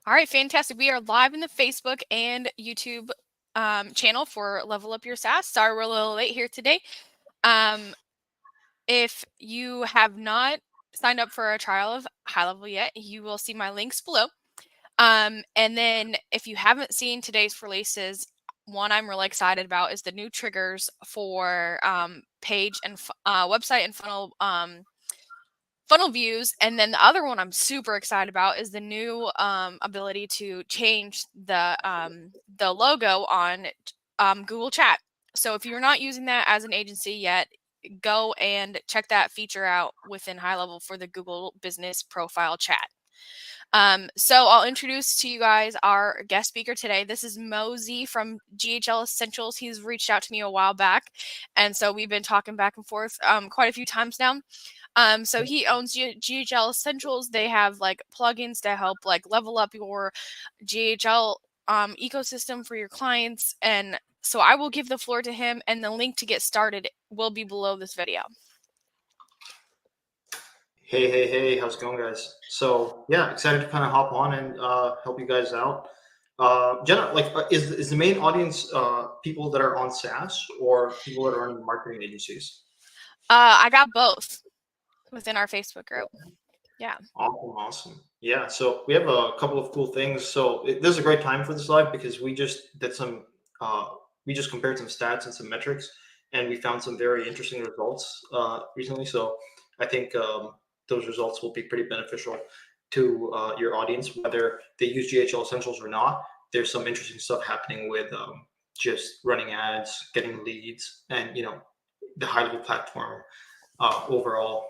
All right, fantastic. We are live in the Facebook and YouTube channel for Level Up Your SaaS. Sorry, we're a little late here today. If you have not signed up for a trial of HighLevel yet, you will see my links below. And then if you haven't seen today's releases, one I'm really excited about is the new triggers for page and website and funnel views. And then the other one I'm super excited about is the new ability to change the logo on Google Chat. So if you're not using that as an agency yet, go and check that feature out within HighLevel for the Google Business Profile Chat. So I'll introduce to you guys our guest speaker today. This is Mosey from GHL Essentials. He's reached out to me a while back, and so we've been talking back and forth quite a few times now. So he owns GHL Essentials. They have like plugins to help like level up your GHL ecosystem for your clients. And so I will give the floor to him, and the link to get started will be below this video. Hey, how's it going, guys? So yeah, excited to kind of hop on and help you guys out. Jenna, is the main audience people that are on SaaS or people that are running marketing agencies? I got both within our Facebook group. Yeah. Awesome. Yeah, so we have a couple of cool things. So this is a great time for this live because we just did some, we just compared some stats and some metrics, and we found some very interesting results recently. So I think those results will be pretty beneficial to your audience, whether they use GHL Essentials or not. There's some interesting stuff happening with just running ads, getting leads, and the HighLevel platform overall.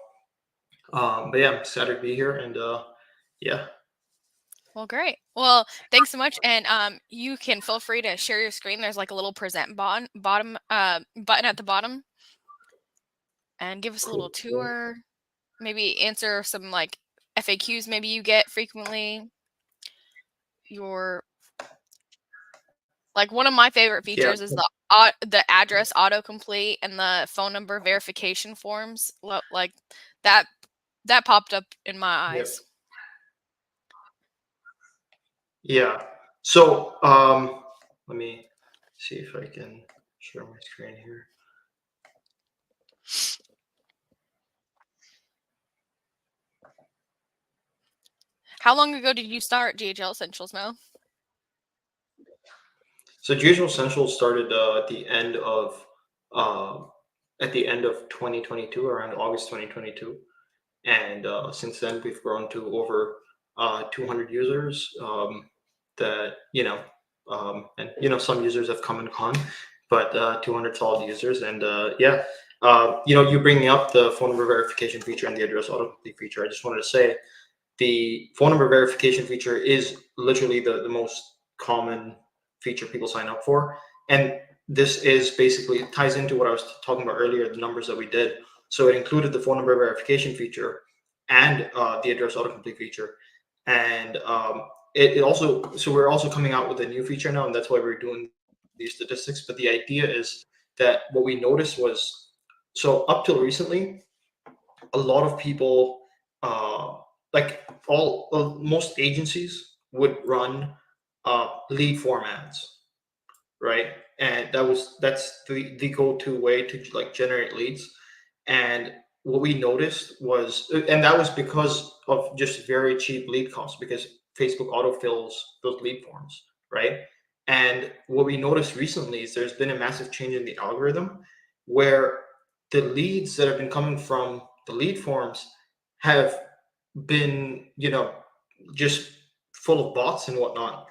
But yeah, I'm excited to be here, and yeah. Well, great. Well, thanks so much. And you can feel free to share your screen. There's like a little present button at the bottom, and give us a little tour. Maybe answer some like FAQs maybe you get frequently. Like one of my favorite features is the address autocomplete and the phone number verification forms. Like that popped up in my eyes. Yeah. So let me see if I can share my screen here. How long ago did you start GHL Essentials, Mo? So GHL Essentials started at the end of 2022, around August 2022, and since then we've grown to over 200 users. That and some users have come and gone, but 200 solid users, and yeah. You bringing up the phone number verification feature and the address autocomplete feature. I just wanted to say the phone number verification feature is literally the most common feature people sign up for. And this is basically, it ties into what I was talking about earlier, the numbers that we did. So it included the phone number verification feature and the address autocomplete feature. And it also, so we're also coming out with a new feature now, and that's why we're doing these statistics. But the idea is that what we noticed was, so up till recently, a lot of people, most agencies would run lead form ads, right? And that's the go-to way to like generate leads. And what we noticed was, and that was because of just very cheap lead costs, because Facebook autofills those lead forms, right? And what we noticed recently is there's been a massive change in the algorithm where the leads that have been coming from the lead forms have been, just full of bots and whatnot.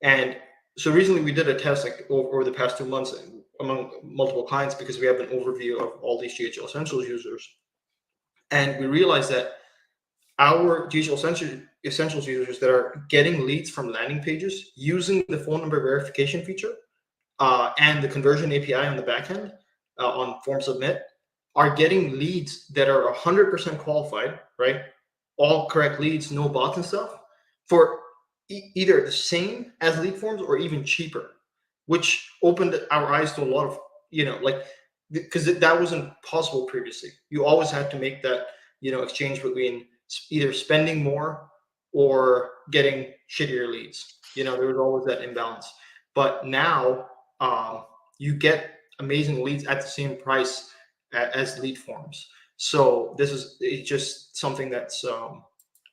And so recently we did a test like over the past 2 months among multiple clients, because we have an overview of all these GHL Essentials users. And we realized that our GHL Essentials users that are getting leads from landing pages using the phone number verification feature and the conversion API on the backend on form submit are getting leads that are 100% qualified, right? All correct leads, no bots and stuff, for either the same as lead forms or even cheaper, which opened our eyes to a lot of, because that wasn't possible previously. You always had to make that, exchange between either spending more or getting shittier leads. There was always that imbalance. But now, you get amazing leads at the same price as lead forms. So it's just something that's,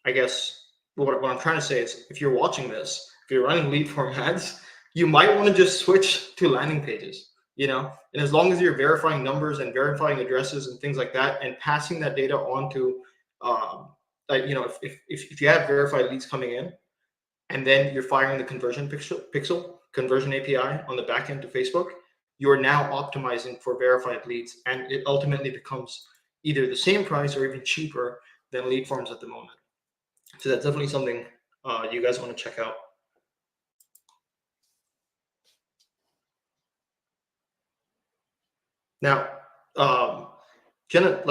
I guess, what I'm trying to say is, if you're watching this, if you're running lead form ads, you might want to just switch to landing pages. And as long as you're verifying numbers and verifying addresses and things like that, and passing that data on to, if you have verified leads coming in, and then you're firing the conversion conversion API on the back end to Facebook, you're now optimizing for verified leads, and it ultimately becomes either the same price or even cheaper than lead forms at the moment. So that's definitely something you guys want to check out. Now, Jenna,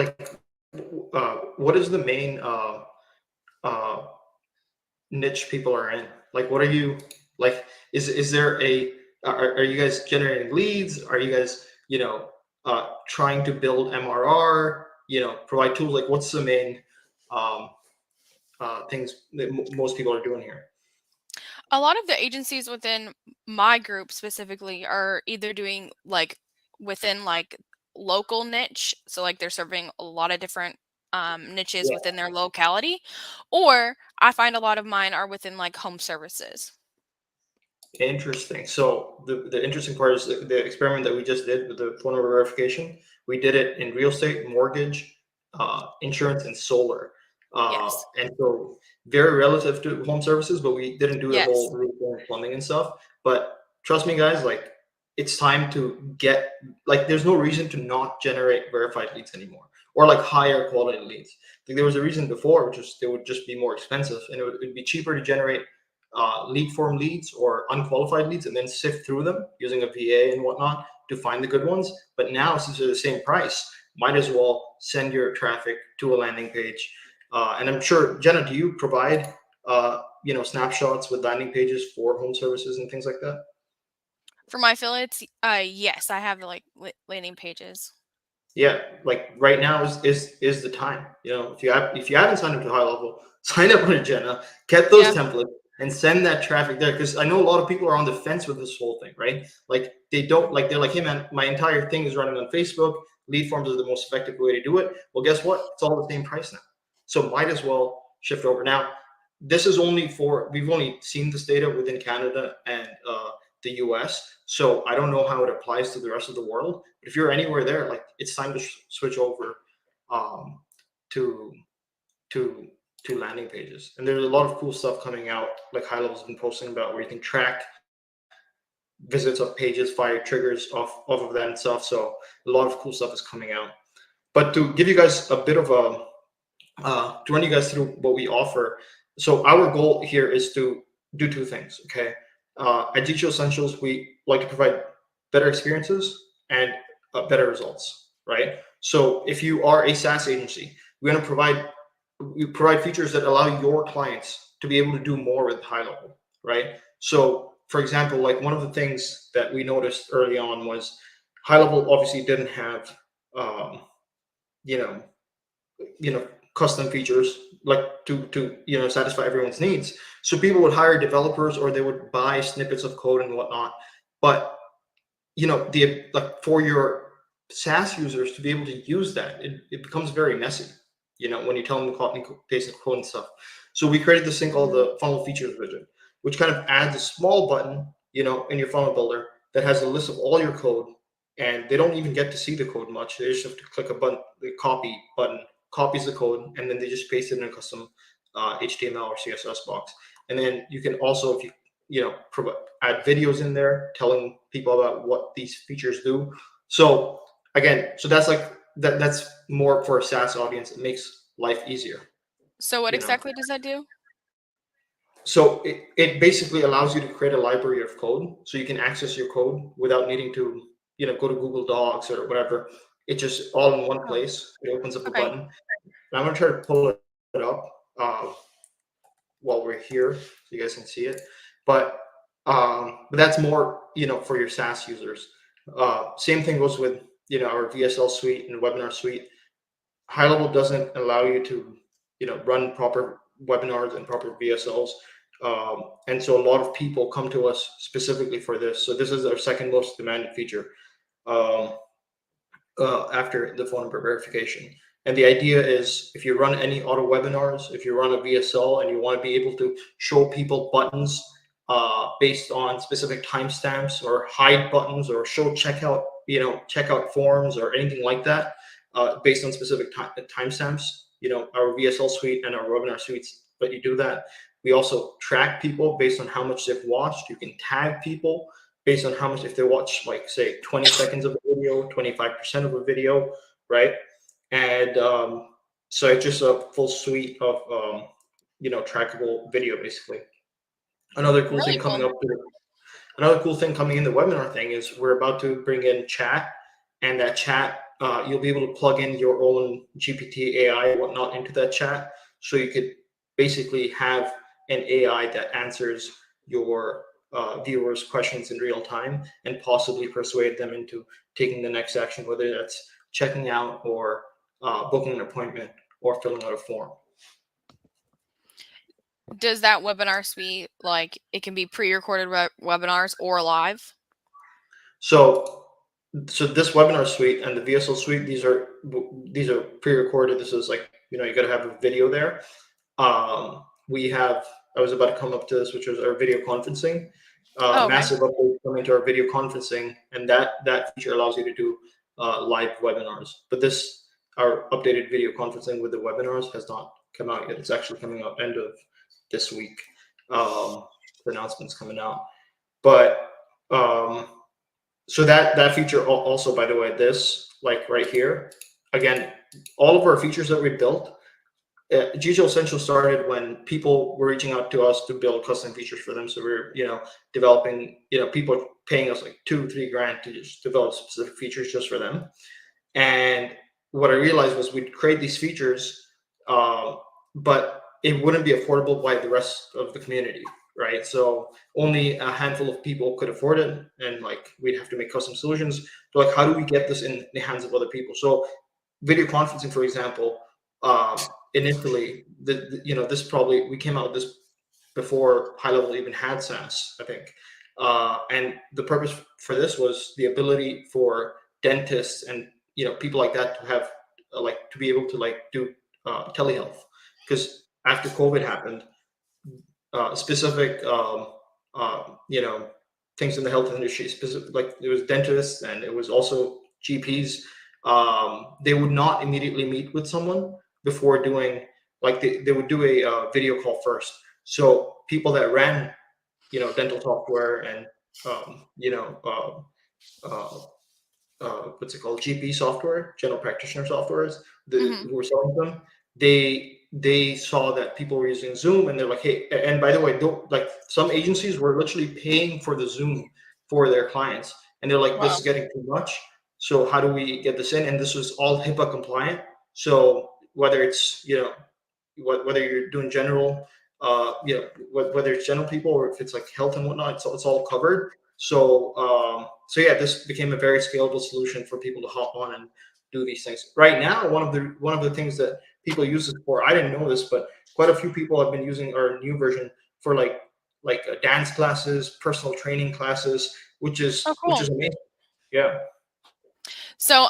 what is the main uh, niche people are in? Like, what are you like? Is there are you guys generating leads? Are you guys trying to build MRR? Provide tools? Like, what's the main um, things that most people are doing here? A lot of the agencies within my group specifically are either doing like within like local niche, so like they're serving a lot of different niches Yeah. within their locality, or I find a lot of mine are within like home services. Interesting. So the interesting part is the experiment that we just did with the phone number verification. We did it in real estate, mortgage, insurance, and solar. Yes. And so very relative to home services, but we didn't do the Yes. whole roof and plumbing and stuff. But trust me, guys, like, it's time to get, like, there's no reason to not generate verified leads anymore, or like higher quality leads. Like, there was a reason before, which was they would just be more expensive, and it'd be cheaper to generate lead form leads or unqualified leads, and then sift through them using a VA and whatnot to find the good ones. But now, since they're the same price, might as well send your traffic to a landing page. And I'm sure, Jenna, do you provide snapshots with landing pages for home services and things like that? For my affiliates, yes, I have like landing pages. Yeah, like right now is the time. If you haven't signed up to High Level, sign up with Jenna, get those Yeah. templates, and send that traffic there. Because I know a lot of people are on the fence with this whole thing, right? Like, they're like, hey man, my entire thing is running on Facebook. Lead forms are the most effective way to do it. Well, guess what? It's all the same price now. So might as well shift over. Now, this is only for, we've only seen this data within Canada and the US. So I don't know how it applies to the rest of the world. But if you're anywhere there, like, it's time to switch over um, to to to landing pages. And there's a lot of cool stuff coming out, like HighLevel's been posting about, where you can track visits of pages, fire triggers off of that and stuff. So a lot of cool stuff is coming out. But to give you guys a bit of a to run you guys through what we offer. So our goal here is to do two things. Okay, at Digital Essentials, we like to provide better experiences and better results. Right. So if you are a SaaS agency, we're going to provide features that allow your clients to be able to do more with High Level. Right. So, for example, like, one of the things that we noticed early on was High Level obviously didn't have um, you know you know custom features, like, to satisfy everyone's needs. So people would hire developers, or they would buy snippets of code and whatnot. But the like, for your SaaS users to be able to use that, it becomes very messy, when you tell them to copy and paste the code and stuff. So we created this thing called Mhm. the funnel features widget, which kind of adds a small button, in your funnel builder, that has a list of all your code. And they don't even get to see the code much. They just have to click a button, the copy button, copies the code, and then they just paste it in a custom HTML or CSS box. And then you can also, if add videos in there telling people about what these features do. So again, so that's like that's more for a SaaS audience. It makes life easier, So what you know. exactly does that do? So it basically allows you to create a library of code, so you can access your code without needing to, go to Google Docs or whatever. It's just all in one Oh, place. It opens up a okay. button. And I'm gonna try to pull it up while we're here, so you guys can see it. But that's more, for your SaaS users. Same thing goes with, our VSL suite and webinar suite. High Level doesn't allow you to, run proper webinars and proper VSLs. And so a lot of people come to us specifically for this. So this is our second most demanded feature. Um, after the phone number verification. And the idea is if you run any auto webinars, if you run a VSL and you want to be able to show people buttons based on specific timestamps, or hide buttons, or show checkout, checkout forms or anything like that, based on specific timestamps, our VSL suite and our webinar suites let you do that. We also track people based on how much they've watched. You can tag people based on how much, if they watch, like, say, 20 seconds of a video, 25% of a video, right? And so it's just a full suite of trackable video, basically. Another cool Really thing cool. coming up Another cool thing coming in the webinar thing is we're about to bring in chat, and that chat, you'll be able to plug in your own GPT AI and whatnot into that chat. So you could basically have an AI that answers your viewers' questions in real time and possibly persuade them into taking the next action, whether that's checking out or booking an appointment or filling out a form. Does that webinar suite, like, it can be pre-recorded webinars or live? So this webinar suite and the VSL suite, these are pre-recorded. This is like, you got to have a video there. We have, I was about to come up to this, which was our video conferencing. Oh, okay. Massive update coming to our video conferencing, and that feature allows you to do live webinars. But our updated video conferencing with the webinars has not come out yet. It's actually coming out end of this week. The announcement's coming out, but so that feature also, by the way, this, like right here, again, all of our features that we built, Digital Essentials started when people were reaching out to us to build custom features for them. So we're, developing, people paying us like $2-3 to just develop specific features just for them. And what I realized was we'd create these features, but it wouldn't be affordable by the rest of the community, right? So only a handful of people could afford it, and like we'd have to make custom solutions. So like, how do we get this in the hands of other people? So video conferencing, for example, initially, this probably, we came out with this before HighLevel even had SaaS, I think. And the purpose for this was the ability for dentists and people like that to have to be able to do telehealth, because after COVID happened, specific things in the health industry, specific, like it was dentists and it was also GPs. They would not immediately meet with someone before doing, like, they would do a video call first. So people that ran dental software and what's it called, GP software, general practitioner softwares, Hmm. who were selling them, they saw that people were using Zoom, and they're like, hey, and by the way, like some agencies were literally paying for the Zoom for their clients, and they're like, this Wow. is getting too much. So how do we get this in? And this was all HIPAA compliant. So whether it's whether you're doing general, whether it's general people or if it's like health and whatnot, it's all covered. So yeah, this became a very scalable solution for people to hop on and do these things. Right now, one of the things that people use this for, I didn't know this, but quite a few people have been using our new version for dance classes, personal training classes, which Oh, is cool. amazing. Yeah. So,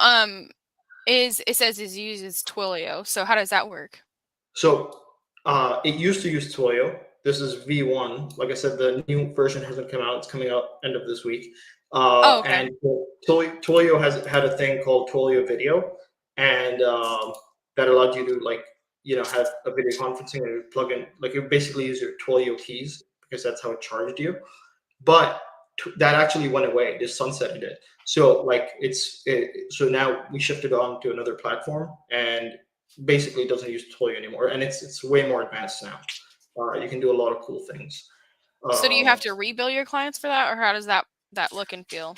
it says it uses Twilio. So how does that work? So it used to use Twilio. This is V1. Like I said, the new version hasn't come out. It's coming out end of this week. Oh, okay. And Twilio has had a thing called Twilio Video, and that allowed you to have a video conferencing and plug in, like, you basically use your Twilio keys, because that's how it charged you. But that actually went away. They sunsetted it. So so now we shifted on to another platform, and basically it doesn't use Twilio anymore, and it's way more advanced now. You can do a lot of cool things. So do you have Um, to rebill your clients for that, or how does that look and feel?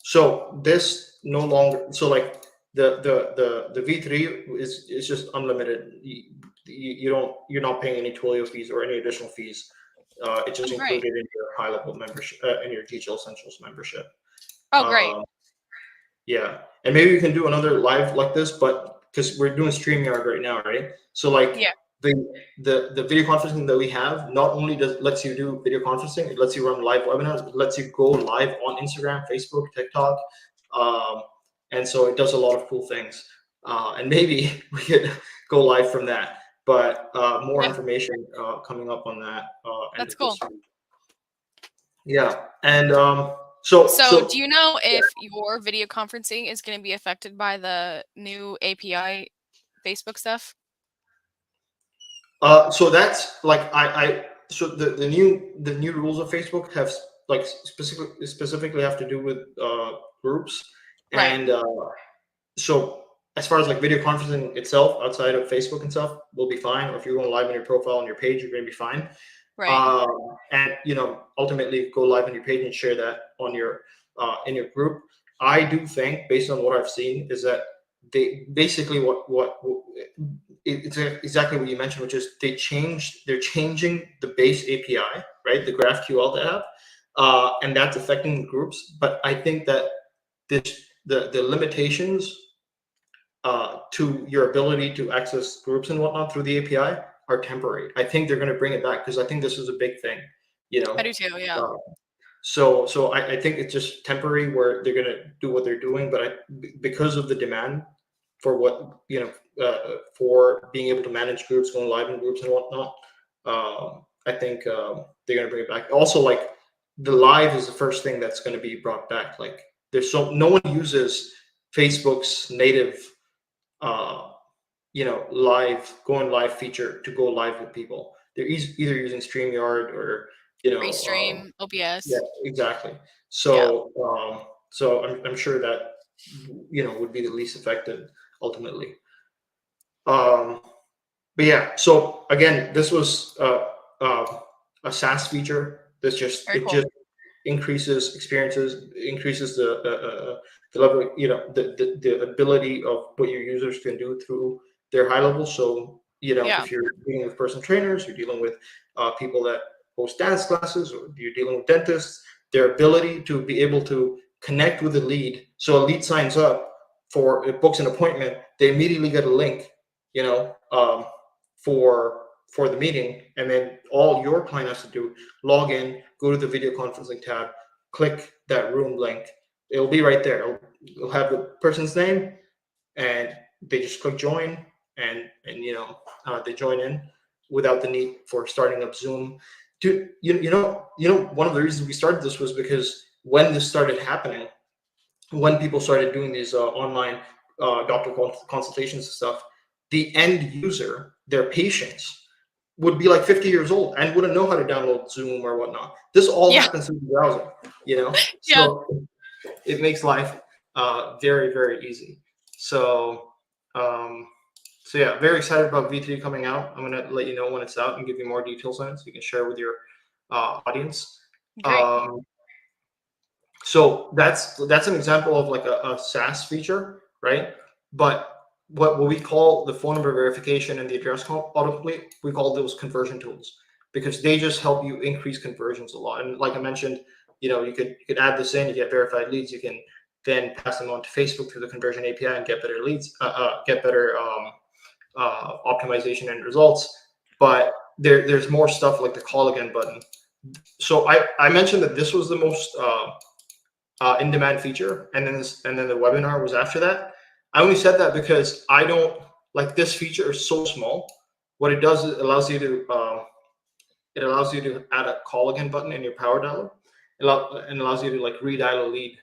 so this no longer, so like the V3 is just unlimited. You're not paying any Twilio fees or any additional fees. It's just Oh, great. included in your HighLevel membership, in your Digital Essentials membership. Oh, great. Um, yeah, and maybe we can do another live like this, but because we're doing StreamYard right now, right? So like Yeah. the the video conferencing that we have not only does lets you do video conferencing, it lets you run live webinars, it lets you go live on Instagram, Facebook, TikTok, um, and so it does a lot of cool things. And maybe we could go live from that, but more Yeah, information coming up on that end that's of this cool. week. Yeah, and so So, do so you know if your video conferencing is going to be affected by the new API Facebook stuff? So that's like so the new rules of Facebook have like specifically have to do with groups, Right, and so as far as like video conferencing itself outside of Facebook and stuff will be fine, or if you're going live on your profile on your page, you're going to be fine. right. And ultimately go live on your page and share that on your in your group. I do think, based on what I've seen, is that they basically it's exactly what you mentioned, which is they're changing the base API, right, the GraphQL they have, and that's affecting the groups. But I think that the limitations to your ability to access groups and whatnot through the API are temporary. I think they're going to bring it back because I think this is a big thing, you I know. do too. Yeah, Uh, so I think it's just temporary where they're going to do what they're doing, but because of the demand for what for being able to manage groups, going live in groups and whatnot, I think they're going to bring it back. Also, like the live is the first thing that's going to be brought back. Like no one uses Facebook's native uh, going live feature to go live with people. They're either using StreamYard or Restream, yeah, OBS. exactly. Yeah, So I'm sure that would be the least affected ultimately. Um, but yeah, so again, this was a SaaS feature. very It cool. just increases experiences, increases the level, the ability of what your users can do through their high level. So Yeah, if you're dealing with personal trainers, you're dealing with people that host dance classes, or you're dealing with dentists, their ability to be able to connect with a lead. So a lead signs up for it, books an appointment, they immediately get a link, you know, for the meeting, and then all your client has to do, log in, go to the video conferencing tab, click that room link. It'll be right there. It'll have the person's name, and they just click join, and they join in without the need for starting up Zoom. Dude, one of the reasons we started this was because when this started happening, when people started doing these online doctor consultations and stuff, the end user, their patients, would be like 50 years old and wouldn't know how to download Zoom or whatnot. This all yeah, happens through the browser, yeah. so it makes life very, very easy. So, um, so yeah, very excited about V3 coming out. I'm gonna let you know when it's out and give you more details on it so you can share with your audience. Great. Um, so that's an example of like a SaaS feature, right? But what we call the phone number verification and the address autocomplete, we call those conversion tools because they just help you increase conversions a lot. And like I mentioned, you could add this in, you get verified leads, you can then pass them on to Facebook through the conversion API and get better leads, get better optimization and results. But there's more stuff like the call again button. So I mentioned that this was the most in-demand feature, and then the webinar was after that. I only said that because I don't like this feature is so small. What it does is it allows you to add a call again button in your power dialer, and allows you to like redial a lead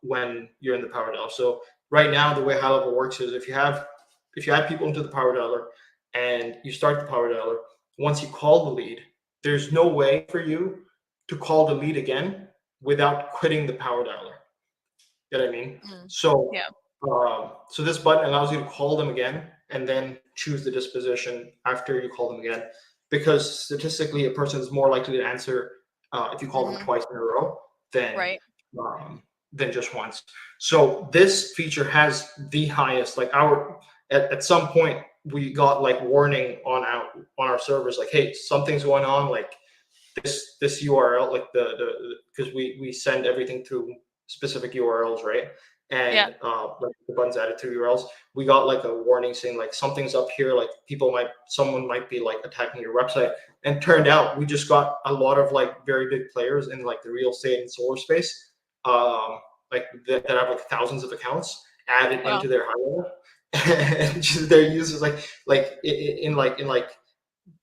when you're in the power dialer. So right now, the way HighLevel works is if you add people into the power dialer and you start the power dialer, once you call the lead, there's no way for you to call the lead again without quitting the power dialer. You know what I mean? Mm. So, Yeah. so this button allows you to call them again and then choose the disposition after you call them again, because statistically, a person is more likely to answer if you call them Hmm. twice in a row than Right. um, than just once. So this feature has the highest, like at some point we got like warning on our servers, like, hey, something's going on, like this URL, like the because we send everything through specific URLs, right? and Yeah. like the buttons added to URLs, we got like a warning saying like something's up here, like someone might be like attacking your website. And turned out we just got a lot of like very big players in like the real estate and solar space, like that have like thousands of accounts added Wow. into their high level. And their users in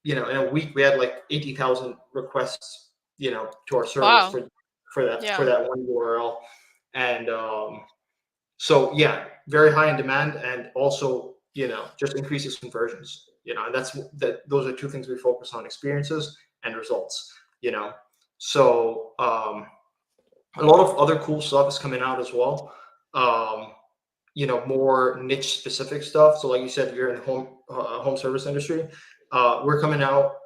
in a week we had like 80,000 requests, to our servers Wow. for Yeah. that one URL. And so yeah, very high in demand, and also just increases conversions. And those are two things we focus on: experiences and results. You know, so a lot of other cool stuff is coming out as well. Um, more niche specific stuff. So, like you said, you're in the home service industry. We're coming out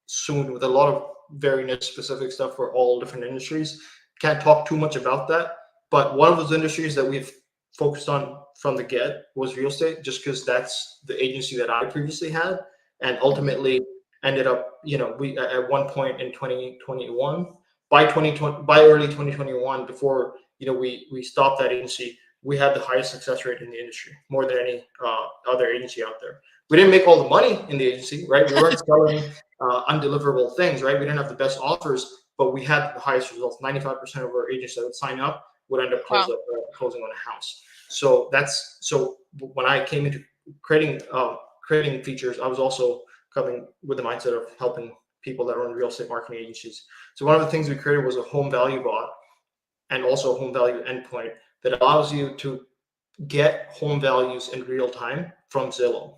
soon with a lot of very niche specific stuff for all different industries. Can't talk too much about that, but one of those industries that we've focused on from the get was real estate, just because that's the agency that I previously had, and Hmm. ultimately ended up, we at one point in 2021, by 2020, by early 2021, before we stopped that agency, we had the highest success rate in the industry, more than any other agency out there. We didn't make all the money in the agency, right? We weren't selling undeliverable things, right? We didn't have the best offers, but we had the highest results. 95% of our agents that would sign up would end up Wow. closing on a house. So when I came into creating features, I was also coming with the mindset of helping people that run real estate marketing agencies. So one of the things we created was a home value bot, and also a home value endpoint that allows you to get home values in real time from Zillow.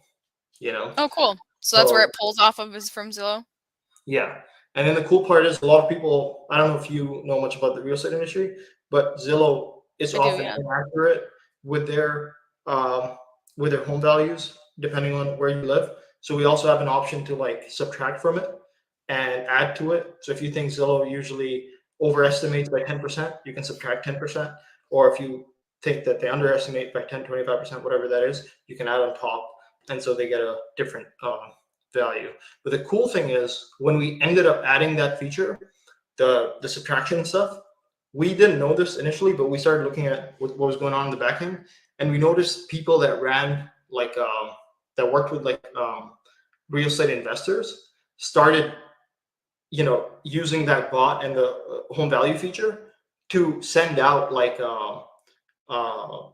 You know, Oh, cool. So that's where so it pulls off of, is from Zillow? yeah. And then the cool part is a lot of people, I don't know if you know much about the real estate industry, but Zillow is I do, often yeah. inaccurate with their um, with their home values, depending on where you live. So we also have an option to like subtract from it and add to it. So if you think Zillow usually overestimates by 10%, you can subtract 10%. Or if you think that they underestimate by 10, 25%, whatever that is, you can add on top. And so they get a different value. But the cool thing is when we ended up adding that feature, the subtraction stuff, we didn't know this initially, but we started looking at what was going on in the back end, and we noticed people that ran like that worked with like real estate investors started using that bot and the home value feature to send out like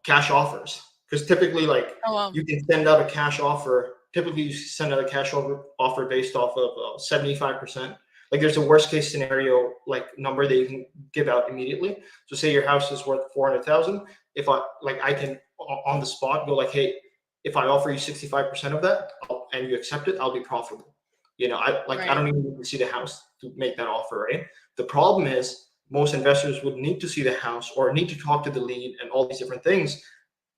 cash offers, because typically like Oh, wow. you can send out a cash offer. Typically, you send out a cash offer based off of 75%. Like there's a worst case scenario like number that you can give out immediately. So say your house is worth 400,000. If I can on the spot go like, hey, if I offer you 65% of that and you accept it, I'll be profitable. I Right. don't even need to see the house to make that offer, right? The problem is most investors would need to see the house or need to talk to the lead and all these different things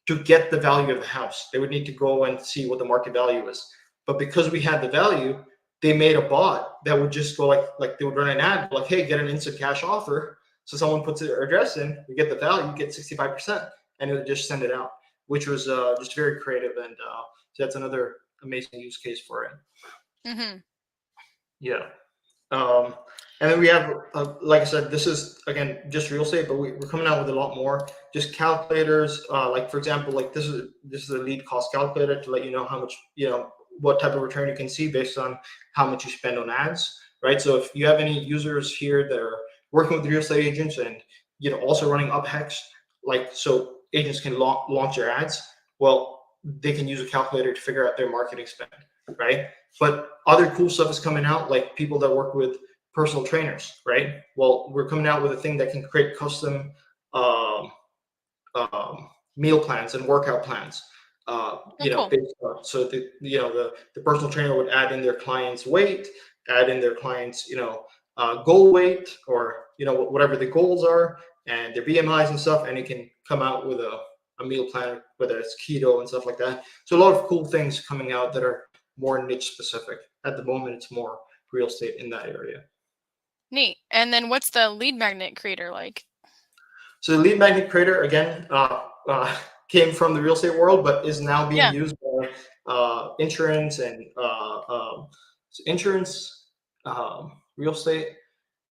to get the value of the house. They would need to go and see what the market value is. But because we had the value, they made a bot that would just go like they would run an ad like, hey, get an instant cash offer. So someone puts their address in, we get the value, get 65%, and it would just send it out, which was just very creative. And so that's another amazing use case for it. Hmm. Yeah. Um, and then we have, like I said, this is again just real estate, but we're coming out with a lot more. Just calculators, like for example, like this is a lead cost calculator to let you know how much what type of return you can see based on how much you spend on ads, right? So if you have any users here that are working with real estate agents and also running UpHex, like so agents can launch their ads, well, they can use a calculator to figure out their marketing spend, right? But other cool stuff is coming out, like people that work with personal trainers, right? Well, we're coming out with a thing that can create custom um, meal plans and workout plans. Oh, cool. Based on, so the personal trainer would add in their client's weight, add in their client's goal weight, or whatever the goals are, and their BMIs and stuff, and it can come out with a meal plan, whether it's keto and stuff like that. So a lot of cool things coming out that are more niche specific. At the moment, it's more real estate in that area. Neat. And then what's the lead magnet creator like? So the lead magnet creator again came from the real estate world, but is now being Yeah. used by insurance and insurance, real estate.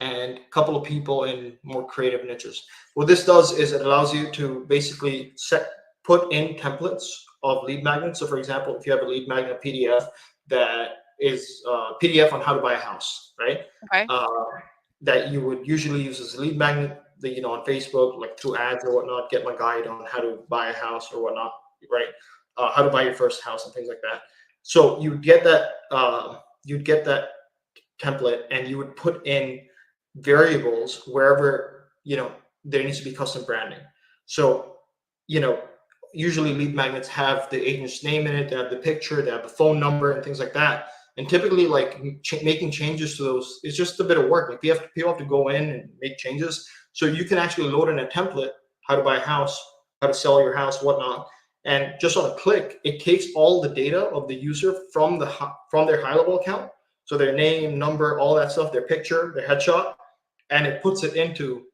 and a couple of people in more creative niches. What this does is it allows you to basically put in templates of lead magnets. So for example, if you have a lead magnet PDF that is PDF on how to buy a house, right? Okay. Uh, that you would usually use as a lead magnet, that, you know, on Facebook, like through ads or whatnot, get my guide on how to buy a house or whatnot, right? How to buy your first house and things like that. So you'd get that template, and you would put in variables wherever, you know, there needs to be custom branding. So, you know, usually lead magnets have the agent's name in it, they have the picture, they have the phone number and things like that. And typically, like, making changes to those is just a bit of work. Like, people have to go in and make changes. So you can actually load in a template, how to buy a house, how to sell your house, whatnot. And just on a click, it takes all the data of the user from their HighLevel account, so their name, number, all that stuff, their picture, their headshot, and it puts it into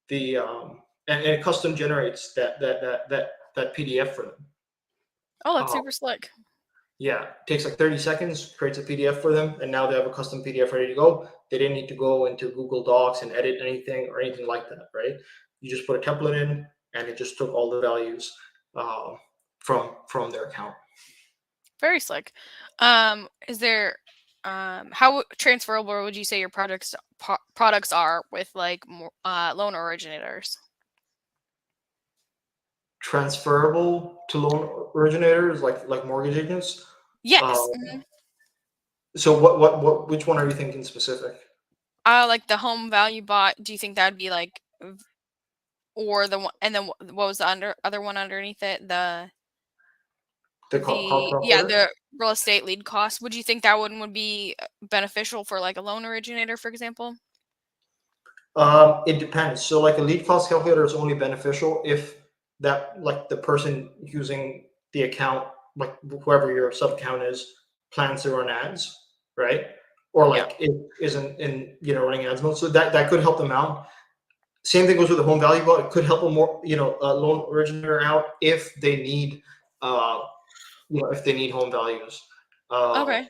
the and it custom generates that PDF for them. Oh, that's Uh, super slick. yeah, it takes like 30 seconds, creates a PDF for them, and now they have a custom PDF ready to go. They didn't need to go into Google Docs and edit anything or anything like that, right? You just put a template in, and it just took all the values uh, from their account. Very slick. Is there how transferable would you say your products are with like more, loan originators? Transferable to loan originators, like mortgage agents. Uh, Yes. so what which one are you thinking specific? Like the home value bot. Do you think that'd be like, or the one, and then what was the other one underneath it? The call cross-border? The real estate lead cost. Would you think that one would be beneficial for like a loan originator, for example? It depends. So like a lead cost calculator is only beneficial if that, like, the person using the account, like whoever your sub account is, plans to run ads, right? Or Yeah. like it isn't in, you know, running ads mode. So that could help them out. Same thing goes with the home value bot. It could help a more, you know, a loan originator out if they need, uh, you know, if they need home values. Uh, Okay.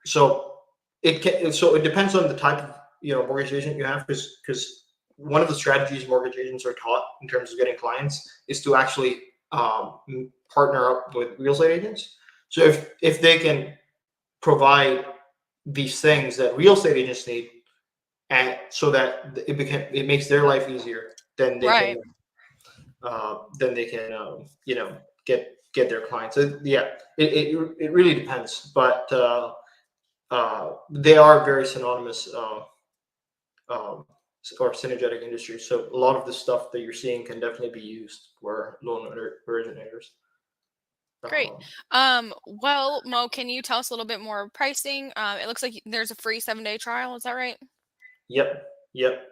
so it depends on the type of, you know, mortgage agent you have, because one of the strategies mortgage agents are taught in terms of getting clients is to actually partner up with real estate agents. So if they can provide these things that real estate agents need, and so that it makes their life easier, then they can Right. you know, get their clients. So yeah, it really depends, but they are very synonymous, um, or synergetic industries. So a lot of the stuff that you're seeing can definitely be used for loan originators. Great. Um, Well, Mo, can you tell us a little bit more pricing? It looks like there's a free 7-day trial. Is that right? yep, yep.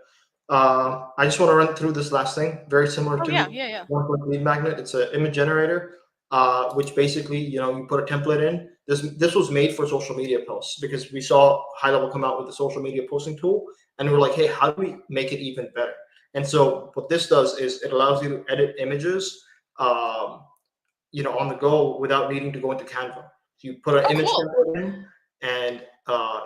I just want to run through this last thing. Very similar Oh yeah, to yeah, yeah. one-click lead magnet. It's an image generator, which basically, you know, you put a template in. This was made for social media posts because we saw HighLevel come out with a social media posting tool, and we're like, hey, how do we make it even better? And so what this does is it allows you to edit images, um, you know, on the go without needing to go into Canva. So you put an Oh, image cool. template in, and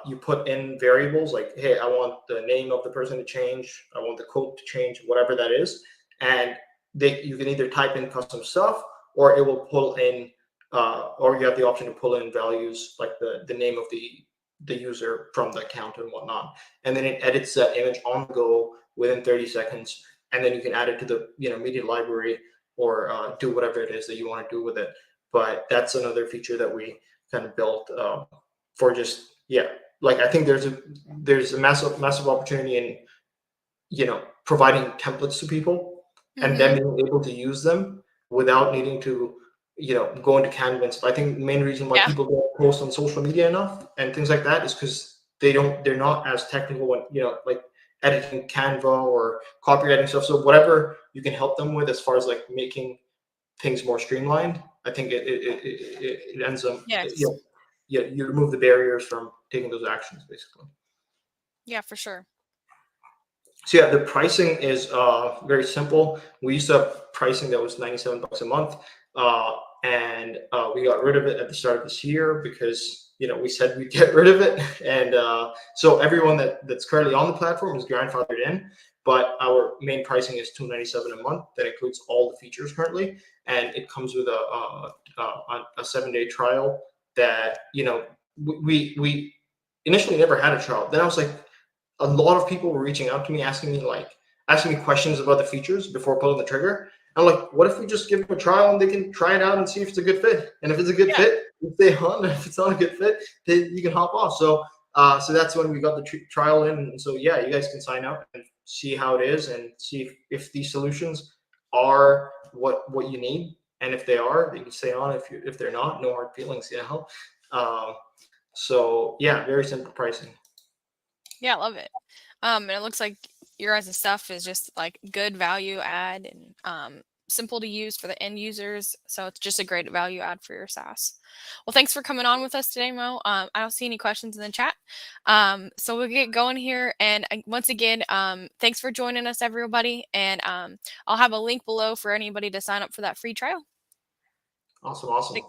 you put in variables like, hey, I want the name of the person to change, I want the quote to change, whatever that is, and you can either type in custom stuff, or it will pull in, or you have the option to pull in values like the name of the user from the account and whatnot, and then it edits that image on the go within 30 seconds, and then you can add it to the, you know, media library, or do whatever it is that you want to do with it. But that's another feature that we kind of built for just, yeah, like, I think there's a massive opportunity in, you know, providing templates to people and then Mm-hmm. being able to use them without needing to, you know, go into Canva and stuff. I think the main reason why Yeah. people don't post on social media enough and things like that is because they're not as technical when, you know, like editing Canva or copywriting stuff. So whatever you can help them with as far as like making things more streamlined, I think it ends up, you Yes. know, yeah, you remove the barriers from taking those actions basically. Yeah, for sure. So yeah, the pricing is very simple. We used to have pricing that was $97 a month, uh, and we got rid of it at the start of this year because, we said we'd get rid of it, and so everyone that's currently on the platform is grandfathered in. But our main pricing is $297 a month. That includes all the features currently, and it comes with a 7-day trial. That we initially never had a trial. Then I was like, a lot of people were reaching out to me, asking me questions about the features before pulling the trigger. I'm like, what if we just give them a trial and they can try it out and see if it's a good fit? And if it's a good Yeah. fit, you stay on. If it's not a good fit, then you can hop off. So that's when we got the trial in. And so yeah, you guys can sign up and see how it is and see if these solutions are what you need. And if they are, you can stay on. If they're not, no hard feelings. Um, so yeah, very simple pricing. Yeah, I love it. And it looks like your guys' stuff is just like good value add and simple to use for the end users. So it's just a great value add for your SaaS. Well, thanks for coming on with us today, Mo. I don't see any questions in the chat. So we'll get going here. And once again, thanks for joining us, everybody. And I'll have a link below for anybody to sign up for that free trial. Awesome.